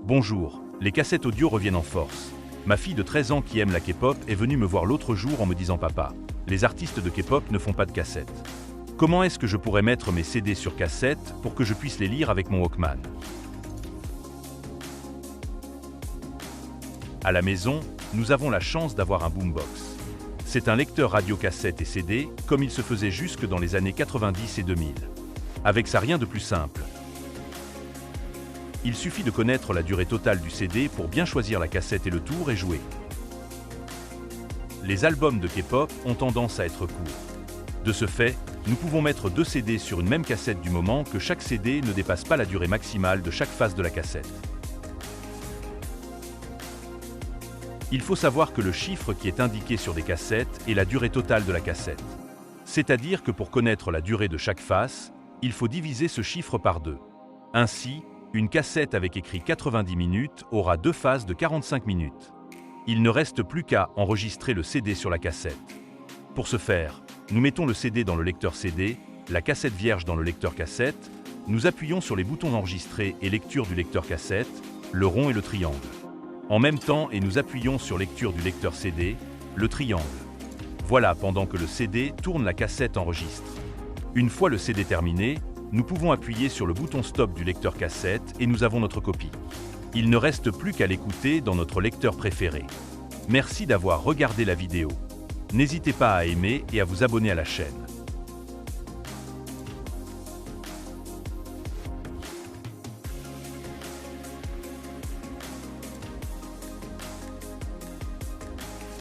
Bonjour, les cassettes audio reviennent en force. Ma fille de 13 ans qui aime la K-pop est venue me voir l'autre jour en me disant « Papa, les artistes de K-pop ne font pas de cassettes. Comment est-ce que je pourrais mettre mes CD sur cassette pour que je puisse les lire avec mon Walkman ?» À la maison, nous avons la chance d'avoir un boombox. C'est un lecteur radio-cassette et CD, comme il se faisait jusque dans les années 90 et 2000. Avec ça, rien de plus simple. Il suffit de connaître la durée totale du CD pour bien choisir la cassette et le tour et jouer. Les albums de K-pop ont tendance à être courts. De ce fait, nous pouvons mettre 2 CD sur une même cassette du moment que chaque CD ne dépasse pas la durée maximale de chaque phase de la cassette. Il faut savoir que le chiffre qui est indiqué sur des cassettes est la durée totale de la cassette. C'est-à-dire que pour connaître la durée de chaque face, il faut diviser ce chiffre par 2. Ainsi, une cassette avec écrit 90 minutes aura 2 phases de 45 minutes. Il ne reste plus qu'à enregistrer le CD sur la cassette. Pour ce faire, nous mettons le CD dans le lecteur CD, la cassette vierge dans le lecteur cassette, nous appuyons sur les boutons enregistrer et lecture du lecteur cassette, le rond et le triangle. En même temps, et nous appuyons sur lecture du lecteur CD, le triangle. Voilà, pendant que le CD tourne, la cassette enregistre. Une fois le CD terminé, nous pouvons appuyer sur le bouton stop du lecteur cassette et nous avons notre copie. Il ne reste plus qu'à l'écouter dans notre lecteur préféré. Merci d'avoir regardé la vidéo. N'hésitez pas à aimer et à vous abonner à la chaîne.